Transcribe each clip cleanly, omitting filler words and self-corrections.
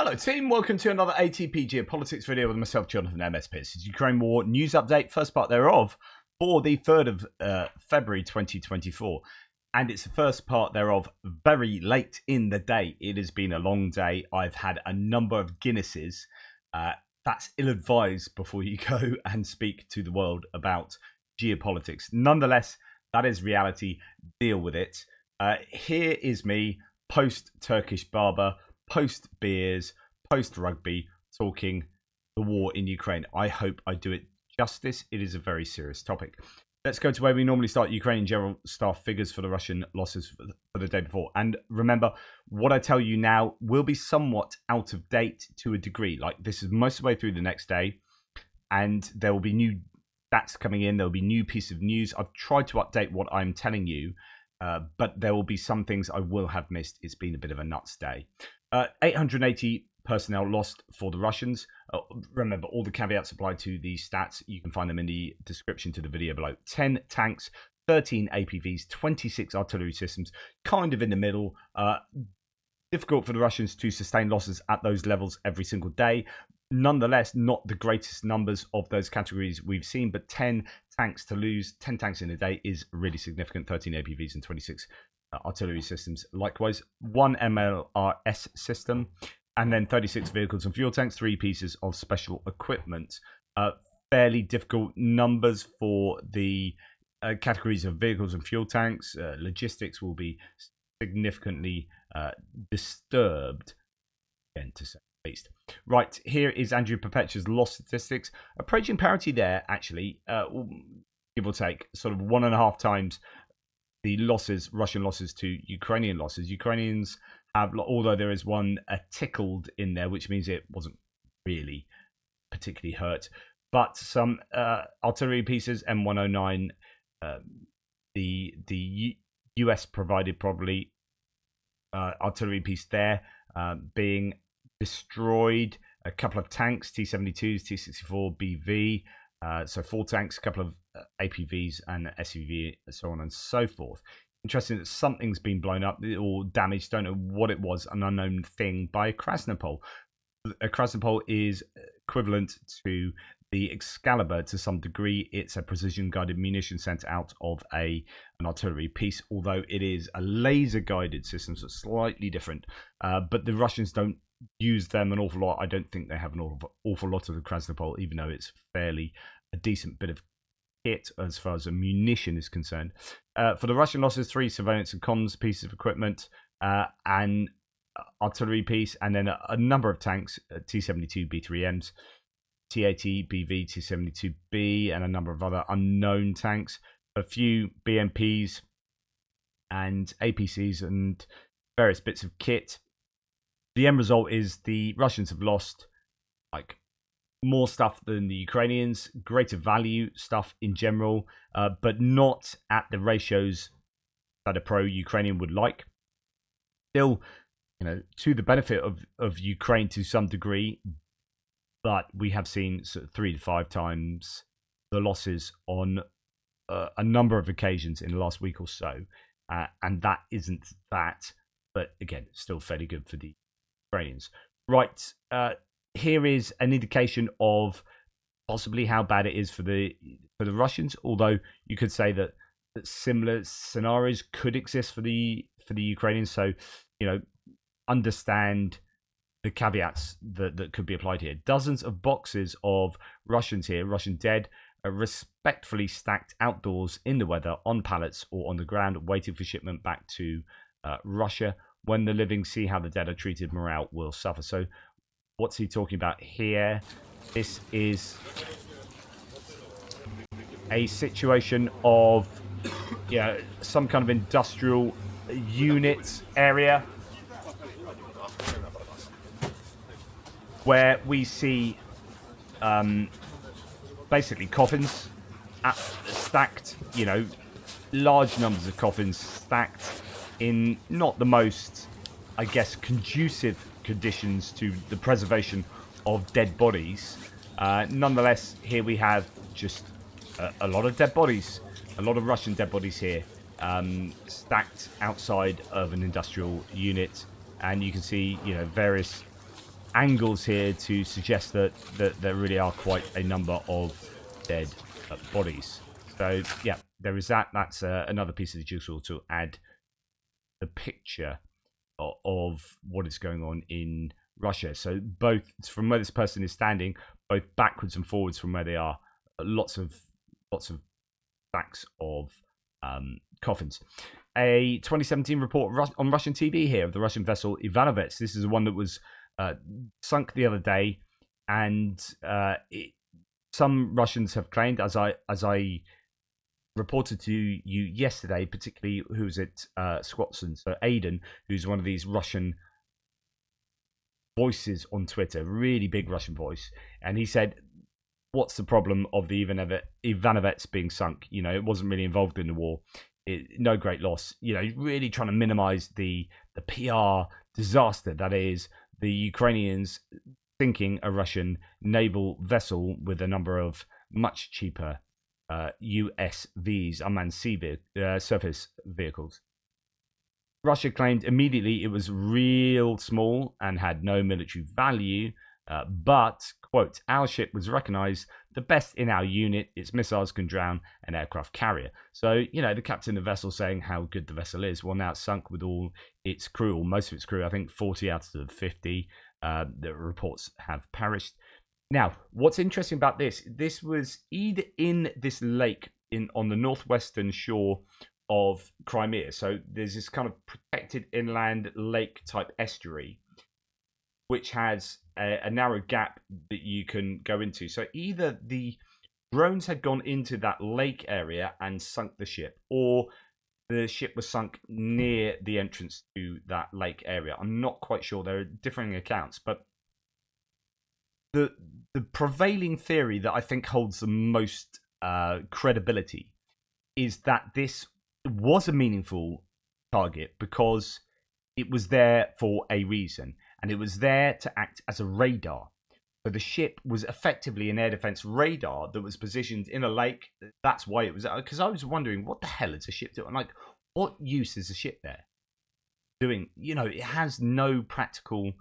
Hello team, welcome to another ATP Geopolitics video with myself, Jonathan MS Pierce. It's Ukraine War news update, first part thereof, for the 3rd of February 2024. And it's the first part thereof very late in the day. It has been a long day. I've had a number of Guinnesses. That's ill-advised before you go and speak to the world about geopolitics. Nonetheless, that is reality. Deal with it. Here is me, post-Turkish barber, post-beers, post-rugby, talking the war in Ukraine. I hope I do it justice. It is a very serious topic. Let's go to where we normally start. Ukrainian general staff figures for the Russian losses for the day before. And remember, what I tell you now will be somewhat out of date to a degree. Like, this is most of the way through the next day, and there will be new stats coming in. There will be new piece of news. I've tried to update what I'm telling you, but there will be some things I will have missed. It's been a bit of a nuts day. 880 personnel lost for the Russians. Remember, all the caveats apply to these stats. You can find them in the description to the video below. 10 tanks, 13 APVs, 26 artillery systems, kind of in the middle. Difficult for the Russians to sustain losses at those levels every single day. Nonetheless, not the greatest numbers of those categories we've seen, but 10 tanks to lose, 10 tanks in a day is really significant. 13 APVs and 26 artillery systems. Likewise, 1 MLRS system, and then 36 vehicles and fuel tanks, 3 pieces of special equipment. Fairly difficult numbers for the categories of vehicles and fuel tanks. Logistics will be significantly disturbed, again, to say the least. Right, here is Andrew Perpetua's loss statistics. Approaching parity there, actually, give or take, sort of 1.5 times the losses, Russian losses to Ukrainian losses. Ukrainians have, although there is one tickled in there, which means it wasn't really particularly hurt, but some artillery pieces, M109, the US provided probably artillery piece there being destroyed. A couple of tanks, T-72s, T-64 BV, so 4 tanks, a couple of APVs and SUV, and so on and so forth. Interesting that something's been blown up or damaged. Don't know what it was. An unknown thing by Krasnopol. A Krasnopol is equivalent to the Excalibur to some degree. It's a precision-guided munition sent out of an artillery piece, although it is a laser-guided system, so it's slightly different. But the Russians don't use them an awful lot. I don't think they have an awful lot of the Krasnopol, even though it's fairly a decent bit of kit as far as a munition is concerned. For the Russian losses, 3 surveillance and comms pieces of equipment, an artillery piece, and then a number of tanks, T-72 B3Ms, T-80 BV, T-72B, and a number of other unknown tanks, a few BMPs and APCs and various bits of kit. The end result is the Russians have lost like more stuff than the Ukrainians, greater value stuff in general, but not at the ratios that a pro-Ukrainian would like. Still, you know, to the benefit of Ukraine to some degree, but we have seen sort of 3 to 5 times the losses on a number of occasions in the last week or so, and that isn't that, but again, still fairly good for the Ukrainians. Right, here is an indication of possibly how bad it is for the Russians. Although you could say that similar scenarios could exist for the Ukrainians. So, you know, understand the caveats that could be applied here. Dozens of boxes of Russians here, Russian dead, are respectfully stacked outdoors in the weather on pallets or on the ground, waiting for shipment back to Russia. When the living see how the dead are treated, morale will suffer. So what's he talking about here? This is a situation of, yeah, some kind of industrial unit area where we see basically coffins stacked, you know, large numbers of coffins stacked in not the most, I guess, conducive conditions to the preservation of dead bodies. Nonetheless, here we have just a lot of dead bodies, a lot of Russian dead bodies here, stacked outside of an industrial unit, and you can see, you know, various angles here to suggest that there really are quite a number of dead bodies. So yeah, there is that. That's another piece of the jigsaw to add the picture of what is going on in Russia. So both from where this person is standing, both backwards and forwards from where they are, lots of stacks of coffins. A 2017 report on Russian TV here of the Russian vessel Ivanovets. This is the one that was sunk the other day, and some Russians have claimed, as I reported to you yesterday, particularly who's it, Squatson, so Aiden, who's one of these Russian voices on Twitter, really big Russian voice, and he said, what's the problem of the Ivanovets being sunk? You know, it wasn't really involved in the war. No great loss. You know, really trying to minimize the PR disaster that is the Ukrainians sinking a Russian naval vessel with a number of much cheaper USVs, unmanned surface vehicles. Russia claimed immediately it was real small and had no military value, but, quote, our ship was recognized the best in our unit, its missiles can drown an aircraft carrier. So, you know, the captain of the vessel saying how good the vessel is. Well, now it's sunk with all its crew, or most of its crew, I think 40 out of 50. The reports have perished. Now, what's interesting about this was either in this lake on the northwestern shore of Crimea. So there's this kind of protected inland lake type estuary, which has a narrow gap that you can go into. So either the drones had gone into that lake area and sunk the ship, or the ship was sunk near the entrance to that lake area. I'm not quite sure. There are differing accounts, but the prevailing theory that I think holds the most credibility is that this was a meaningful target because it was there for a reason, and it was there to act as a radar. So the ship was effectively an air defense radar that was positioned in a lake. That's why it was, because I was wondering, what the hell is a ship doing? Like, what use is a ship there doing? You know, it has no practical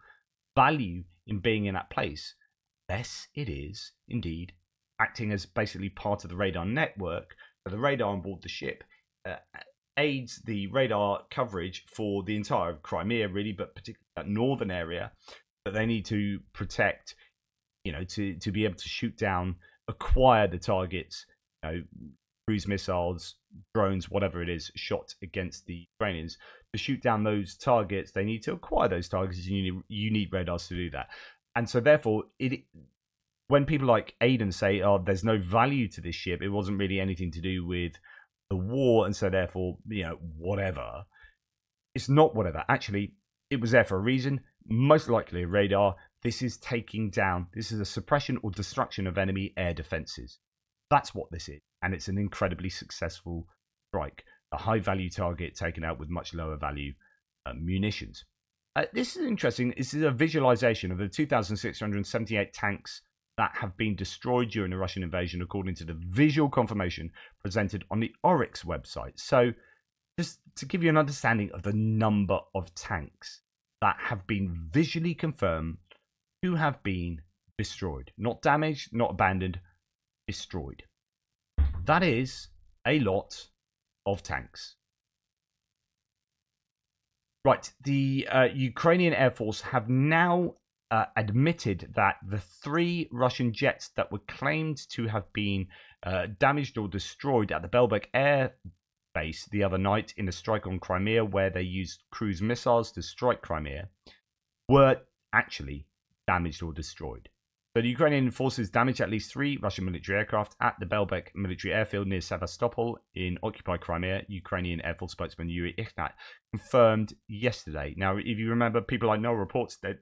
value in being in that place. Yes, it is indeed acting as basically part of the radar network. So the radar on board the ship aids the radar coverage for the entire Crimea, really, but particularly that northern area that they need to protect, you know, to be able to shoot down, acquire the targets, you know, cruise missiles, drones, whatever it is, shot against the Ukrainians. To shoot down those targets, they need to acquire those targets, and you need radars to do that. And so therefore, when people like Aiden say, oh, there's no value to this ship, it wasn't really anything to do with the war, and so therefore, you know, whatever. It's not whatever. Actually, it was there for a reason, most likely a radar. This is a suppression or destruction of enemy air defenses. That's what this is, and it's an incredibly successful strike. A high-value target taken out with much lower value munitions. This is interesting. This is a visualization of the 2,678 tanks that have been destroyed during the Russian invasion, according to the visual confirmation presented on the Oryx website. So, just to give you an understanding of the number of tanks that have been visually confirmed to have been destroyed. Not damaged, not abandoned, destroyed. That is a lot of tanks. Right, the Ukrainian Air Force have now admitted that the 3 Russian jets that were claimed to have been damaged or destroyed at the Belbek Air Base the other night in a strike on Crimea, where they used cruise missiles to strike Crimea, were actually damaged or destroyed. So the Ukrainian forces damaged at least 3 Russian military aircraft at the Belbek military airfield near Sevastopol in occupied Crimea. Ukrainian Air Force spokesman Yuri Ihnat confirmed yesterday. Now, if you remember, people I know reports that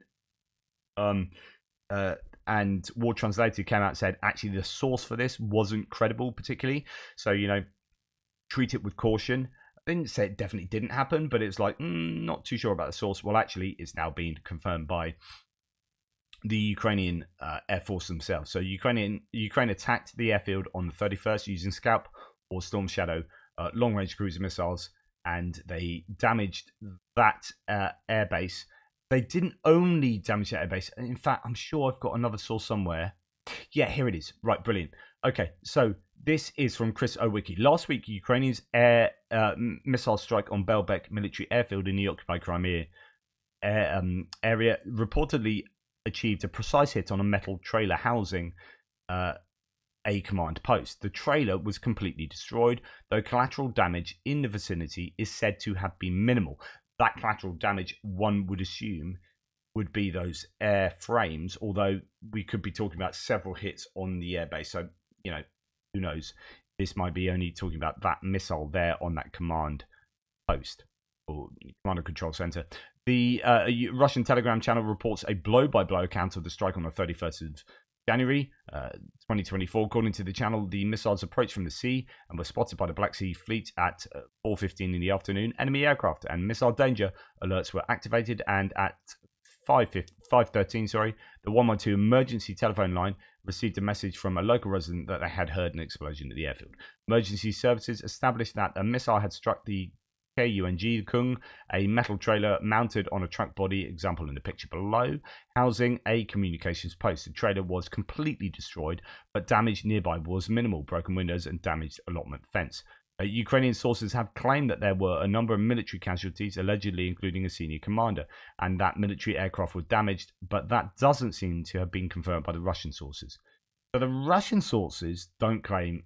and War Translated came out and said actually the source for this wasn't credible particularly. So, you know, treat it with caution. I didn't say it definitely didn't happen, but it's like, not too sure about the source. Well, actually, it's now been confirmed by the Ukrainian Air Force themselves. So Ukraine attacked the airfield on the 31st using Scalp or Storm Shadow long-range cruiser missiles, and they damaged that airbase. they didn't only damage the airbase. In fact, I'm sure I've got another source somewhere. Yeah, here it is. Right, brilliant. Okay, so this is from Chris Owicki. Last week, Ukrainians air missile strike on Belbek military airfield in the occupied Crimea area reportedly achieved a precise hit on a metal trailer housing a command post. The trailer was completely destroyed, though collateral damage in the vicinity is said to have been minimal. That collateral damage, one would assume, would be those airframes, although we could be talking about several hits on the airbase. So, who knows? This might be only talking about that missile there on that command post or command and control center. The Russian Telegram channel reports a blow-by-blow account of the strike on the 31st of January 2024. According to the channel, the missiles approached from the sea and were spotted by the Black Sea Fleet at 4:15 in the afternoon. Enemy aircraft and missile danger alerts were activated, and at 5:13, the 112 emergency telephone line received a message from a local resident that they had heard an explosion at the airfield. Emergency services established that a missile had struck the Kung, a metal trailer mounted on a truck body, example in the picture below, housing a communications post. The trailer was completely destroyed, but damage nearby was minimal, broken windows and damaged allotment fence. Ukrainian sources have claimed that there were a number of military casualties, allegedly including a senior commander, and that military aircraft were damaged, but that doesn't seem to have been confirmed by the Russian sources. So the Russian sources don't claim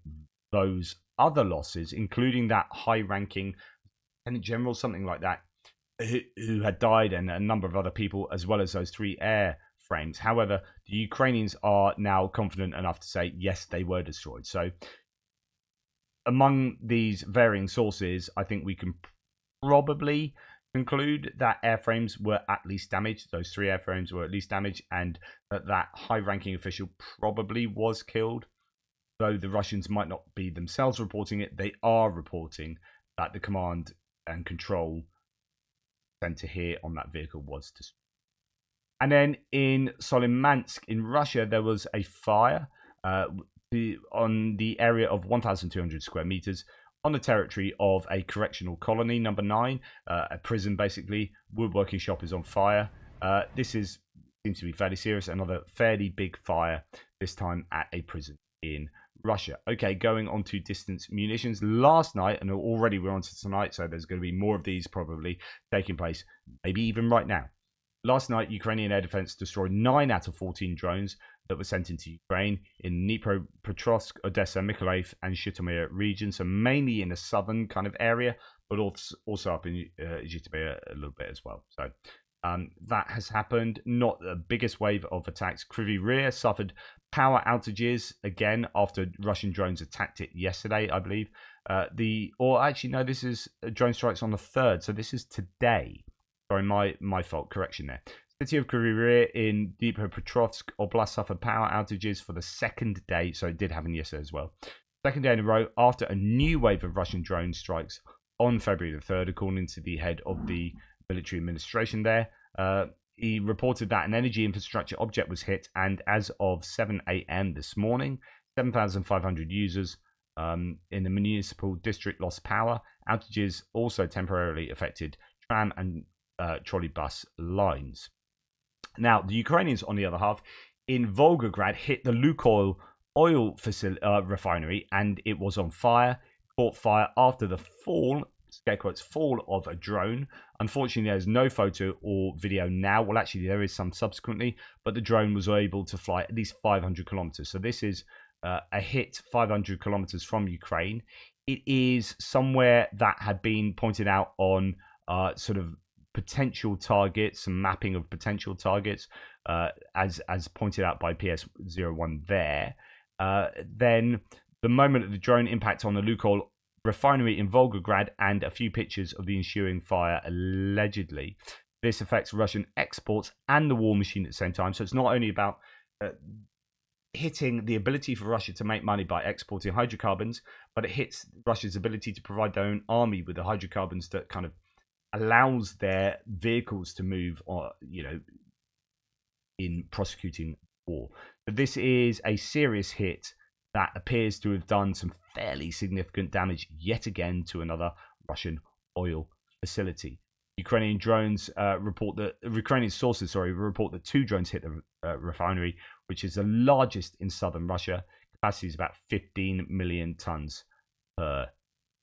those other losses, including that high-ranking Lieutenant General, something like that, who had died, and a number of other people, as well as those 3 airframes. However, the Ukrainians are now confident enough to say, yes, they were destroyed. So among these varying sources, I think we can probably conclude that airframes were at least damaged. Those 3 airframes were at least damaged, and that high-ranking official probably was killed. Though the Russians might not be themselves reporting it, they are reporting that the command and control center here on that vehicle was destroyed. And then in Solimansk in Russia, there was a fire on the area of 1,200 square meters on the territory of a correctional colony, number 9, a prison basically. Woodworking shop is on fire. This seems to be fairly serious. Another fairly big fire, this time at a prison in Russia. Okay, going on to distance munitions. Last night, and already we're on to tonight, so there's going to be more of these probably taking place, maybe even right now. Last night, Ukrainian air defense destroyed 9 out of 14 drones that were sent into Ukraine in Dnipropetrovsk, Odessa, Mykolaiv, and Zhytomyr regions, so mainly in the southern kind of area, but also up in Zhytomyr a little bit as well. So that has happened. Not the biggest wave of attacks. Kryvyi Rih suffered power outages again after Russian drones attacked it yesterday, I believe. This is drone strikes on the 3rd, so this is today. Sorry, my fault. Correction there. City of Kryvyi Rih in Dnipropetrovsk Oblast suffered power outages for the 2nd day, so it did happen yesterday as well. 2nd day in a row after a new wave of Russian drone strikes on February the 3rd, according to the head of the military administration there. He reported that an energy infrastructure object was hit, and as of 7 a.m. this morning, 7,500 users in the municipal district lost power. Outages also temporarily affected tram and trolley bus lines. Now, the Ukrainians, on the other half, in Volgograd, hit the Lukoil oil refinery, and it was on fire. Caught fire after the fall, scare quotes, fall of a drone. Unfortunately, there's no photo or video now. Well, actually, there is some subsequently, but the drone was able to fly at least 500 kilometers. So this is a hit 500 kilometers from Ukraine. It is somewhere that had been pointed out on sort of potential targets, some mapping of potential targets, as pointed out by PS01 there. Then the moment of the drone impact on the Lukoil refinery in Volgograd, and a few pictures of the ensuing fire allegedly. This affects Russian exports and the war machine at the same time. So it's not only about hitting the ability for Russia to make money by exporting hydrocarbons, but it hits Russia's ability to provide their own army with the hydrocarbons that kind of allows their vehicles to move, in prosecuting war. But this is a serious hit that appears to have done some fairly significant damage yet again to another Russian oil facility. Ukrainian sources report that 2 drones hit the refinery, which is the largest in southern Russia. Capacity is about 15 million tons per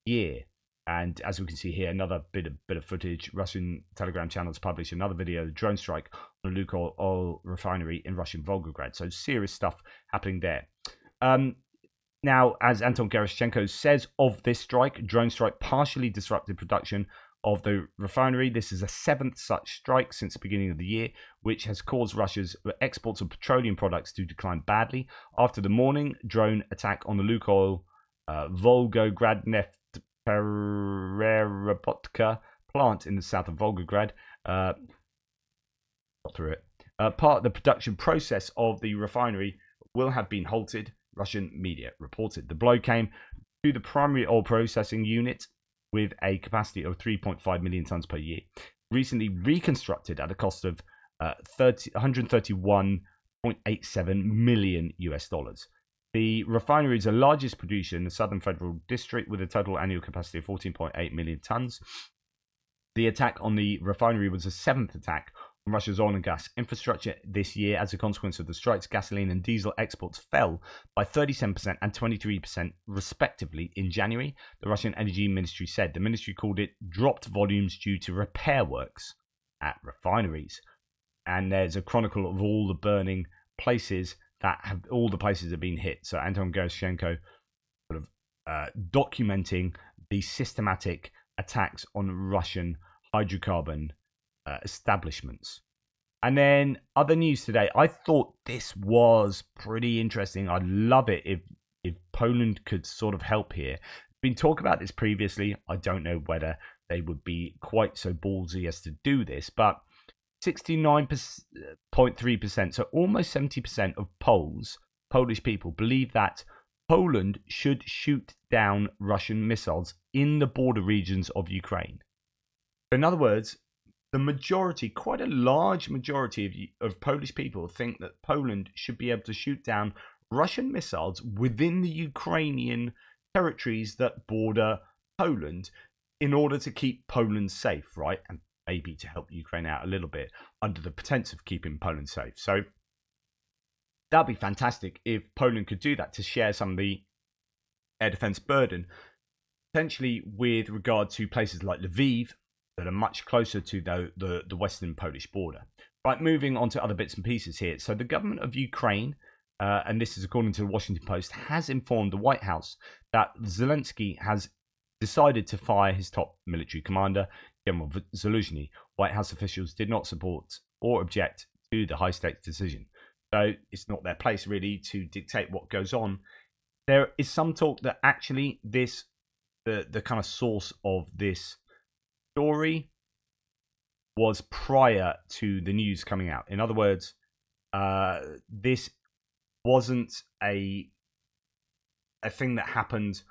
year. And as we can see here, another bit of footage. Russian Telegram channels published another video, the drone strike on a Lukoil oil refinery in Russian Volgograd. So serious stuff happening there. Now, as Anton Gerashchenko says of this strike, drone strike partially disrupted production of the refinery. This is a 7th such strike since the beginning of the year, which has caused Russia's exports of petroleum products to decline badly. After the morning drone attack on the Lukoil Volgograd Neft Pererobotka plant in the south of Volgograd, part of the production process of the refinery will have been halted, Russian media reported. The blow came to the primary oil processing unit with a capacity of 3.5 million tons per year, recently reconstructed at a cost of $131.87 million US dollars. The refinery is the largest producer in the Southern Federal District with a total annual capacity of 14.8 million tons. The attack on the refinery was the 7th attack on Russia's oil and gas infrastructure this year. As a consequence of the strikes, gasoline and diesel exports fell by 37% and 23% respectively in January. The Russian Energy Ministry said. The ministry called it dropped volumes due to repair works at refineries. And there's a chronicle of all the burning places all the places have been hit. So Anton Gerashchenko sort of documenting the systematic attacks on Russian hydrocarbon establishments. And then other news today. I thought this was pretty interesting. I'd love it if Poland could sort of help here. Been talk about this previously. I don't know whether they would be quite so ballsy as to do this, but 69.3%, so almost 70% of Polish people believe that Poland should shoot down Russian missiles in the border regions of Ukraine. In other words, the majority, quite a large majority of Polish people think that Poland should be able to shoot down Russian missiles within the Ukrainian territories that border Poland in order to keep Poland safe, right? And maybe to help Ukraine out a little bit under the pretense of keeping Poland safe. So that'd be fantastic if Poland could do that to share some of the air defense burden, potentially with regard to places like Lviv that are much closer to the western Polish border. Right, moving on to other bits and pieces here. So the government of Ukraine, and this is according to the Washington Post, has informed the White House that Zelensky has decided to fire his top military commander, General Zaluzhny. White House officials did not support or object to the high-stakes decision. So it's not their place really to dictate what goes on. There is some talk that actually the kind of source of this story was prior to the news coming out. In other words, this wasn't a thing that happened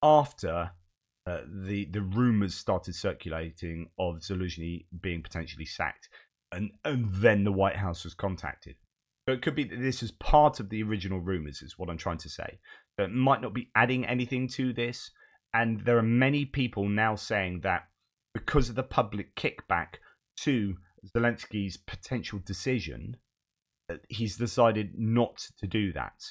after the rumors started circulating of Zaluzhny being potentially sacked, and then the White House was contacted. So it could be that this is part of the original rumors, is what I'm trying to say. So it might not be adding anything to this, and there are many people now saying that because of the public kickback to Zelensky's potential decision, he's decided not to do that.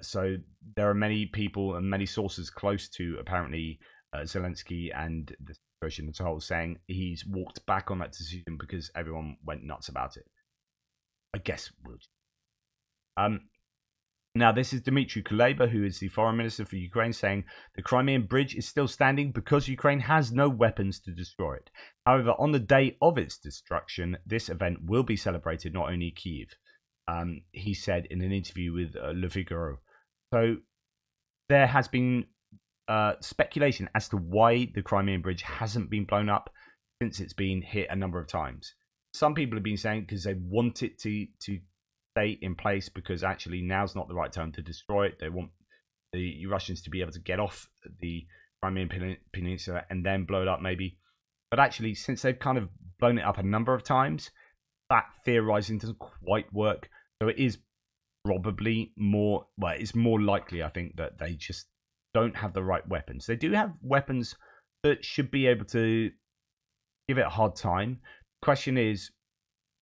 So there are many people and many sources close to apparently Zelensky and the situation as a whole saying he's walked back on that decision because everyone went nuts about it. I guess we'll. Now, this is Dmitry Kuleba, who is the foreign minister for Ukraine, saying the Crimean Bridge is still standing because Ukraine has no weapons to destroy it. However, on the day of its destruction, this event will be celebrated not only in Kyiv, he said in an interview with Le Figaro. So there has been speculation as to why the Crimean Bridge hasn't been blown up since it's been hit a number of times. Some people have been saying because they want it to stay in place because actually now's not the right time to destroy it. They want the Russians to be able to get off the Crimean Peninsula and then blow it up maybe. But actually, since they've kind of blown it up a number of times, that theorizing doesn't quite work. So it is probably more, well, it's more likely, I think, that they just don't have the right weapons. They do have weapons that should be able to give it a hard time. Question is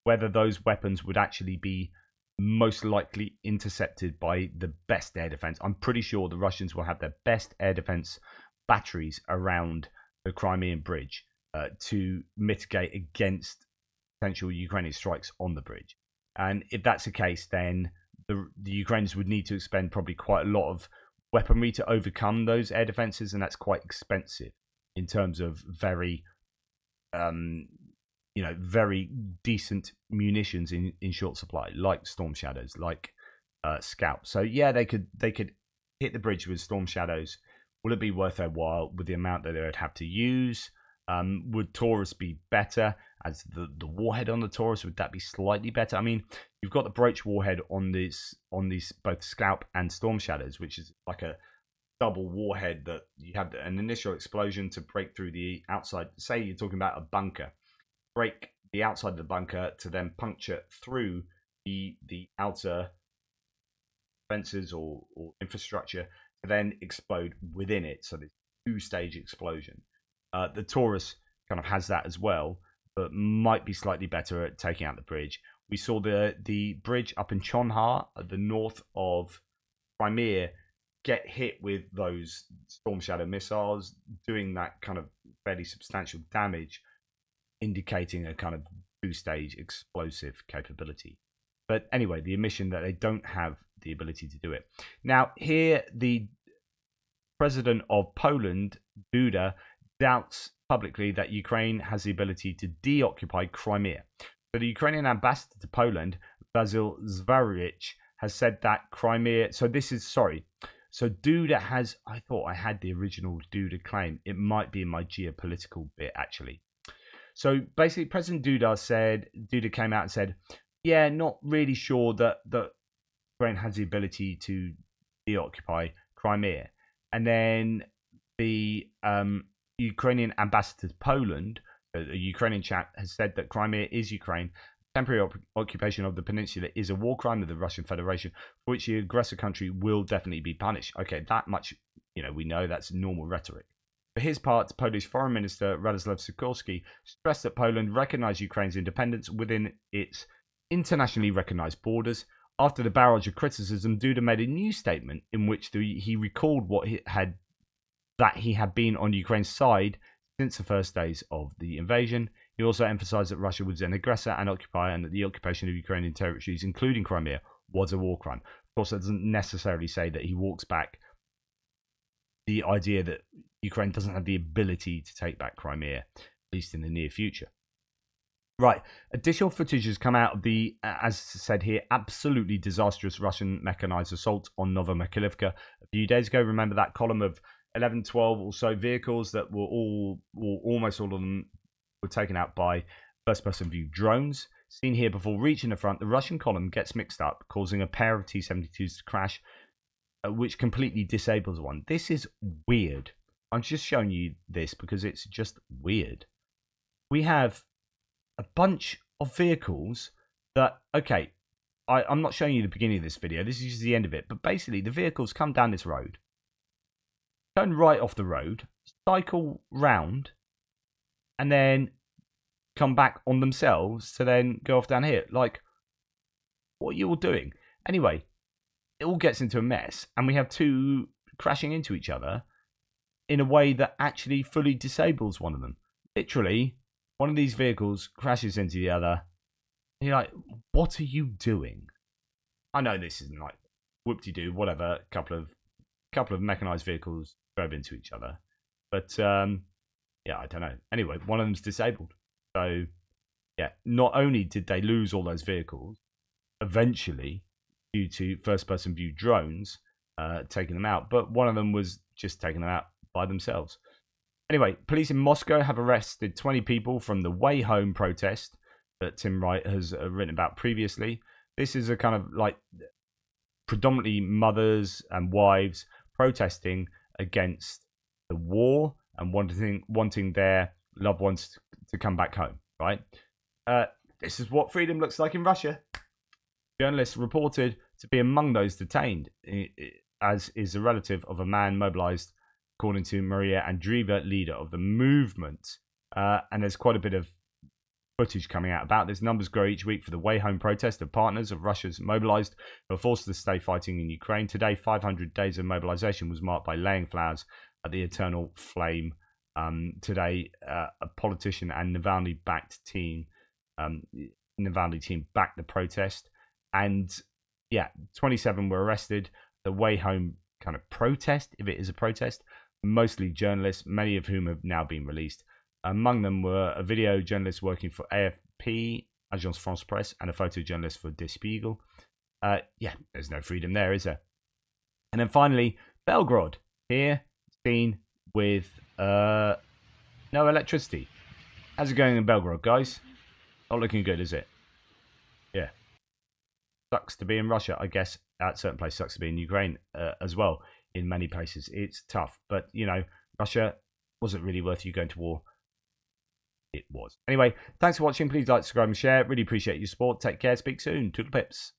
whether those weapons would actually be most likely intercepted by the best air defense. I'm pretty sure the Russians will have their best air defense batteries around the Crimean bridge to mitigate against potential Ukrainian strikes on the bridge. And if that's the case, then the Ukrainians would need to expend probably quite a lot of weaponry to overcome those air defenses, and that's quite expensive in terms of very very decent munitions in short supply, like Storm Shadows, like Scalp. So yeah, they could hit the bridge with Storm Shadows. Will it be worth their while with the amount that they would have to use? Would Taurus be better as the warhead on the Taurus? Would that be slightly better? I mean, you've got the Broach warhead on these both Scalp and Storm Shadows, which is like a double warhead that you have an initial explosion to break through the outside. Say you're talking about a bunker, break the outside of the bunker to then puncture through the outer fences or infrastructure to then explode within it. So there's two-stage explosion. The Taurus kind of has that as well, but might be slightly better at taking out the bridge. We saw the bridge up in Chonhar at the north of Crimea get hit with those Storm Shadow missiles, doing that kind of fairly substantial damage, indicating a kind of two-stage explosive capability. But anyway, the admission that they don't have the ability to do it. Now, here, the president of Poland, Duda, doubts publicly that Ukraine has the ability to deoccupy Crimea. So the Ukrainian ambassador to Poland, Vasyl Zvarich, has said that Crimea... So Duda has... I thought I had the original Duda claim. It might be in my geopolitical bit, actually. So basically, President Duda came out and said, yeah, not really sure that Ukraine has the ability to deoccupy Crimea. And then the Ukrainian ambassador to Poland, a Ukrainian chap, has said that Crimea is Ukraine. Temporary occupation of the peninsula is a war crime of the Russian Federation, for which the aggressor country will definitely be punished. Okay, that much, we know that's normal rhetoric. For his part, Polish Foreign Minister Radoslaw Sikorski stressed that Poland recognized Ukraine's independence within its internationally recognized borders. After the barrage of criticism, Duda made a new statement in which he recalled that he had been on Ukraine's side since the first days of the invasion. He also emphasized that Russia was an aggressor and occupier, and that the occupation of Ukrainian territories, including Crimea, was a war crime. Of course, that doesn't necessarily say that he walks back the idea that Ukraine doesn't have the ability to take back Crimea, at least in the near future. Right, additional footage has come out of the, as said here, absolutely disastrous Russian mechanized assault on Novomakhilivka a few days ago. Remember that column of 11, 12 or so vehicles that were almost all of them were taken out by first-person view drones. Seen here before reaching the front, the Russian column gets mixed up, causing a pair of T-72s to crash, which completely disables one. This is weird. I'm just showing you this because it's just weird. We have a bunch of vehicles that, okay, I'm not showing you the beginning of this video. This is just the end of it. But basically, the vehicles come down this road, turn right off the road, cycle round, and then come back on themselves to then go off down here. Like, what are you all doing? Anyway, it all gets into a mess, and we have two crashing into each other in a way that actually fully disables one of them. Literally, one of these vehicles crashes into the other. And you're like, what are you doing? I know this isn't like whoop-de-doo, whatever, a couple of mechanized vehicles drove into each other. But, yeah, I don't know. Anyway, one of them's disabled. So, yeah, not only did they lose all those vehicles, eventually, due to first-person view drones taking them out, but one of them was just taking them out by themselves. Anyway, police in Moscow have arrested 20 people from the Way Home protest that Tim Wright has written about previously. This is a kind of like predominantly mothers and wives protesting against the war and wanting their loved ones to come back home, right? This is what freedom looks like in Russia. Journalists reported to be among those detained, as is a relative of a man mobilized, according to Maria Andreeva, leader of the movement. And there's quite a bit of footage coming out about this. Numbers grow each week for the Way Home protest of partners of Russia's mobilized who are forced to stay fighting in Ukraine. Today, 500 days of mobilization was marked by laying flowers at the Eternal Flame. Today, a politician and Navalny-backed team, Navalny team backed the protest. And yeah, 27 were arrested. The Way Home kind of protest, if it is a protest, mostly journalists, many of whom have now been released. Among them were a video journalist working for AFP, Agence France Presse, and a photojournalist for Der Spiegel. Yeah, there's no freedom there, is there? And then finally, Belgrade. Here, seen with no electricity. How's it going in Belgrade, guys? Not looking good, is it? Yeah. Sucks to be in Russia, I guess. At certain places, sucks to be in Ukraine as well. In many places, it's tough. But, you know, Russia wasn't really worth you going to war. It was. Anyway, thanks for watching. Please like, subscribe, and share. Really appreciate your support. Take care. Speak soon. Toodle pips.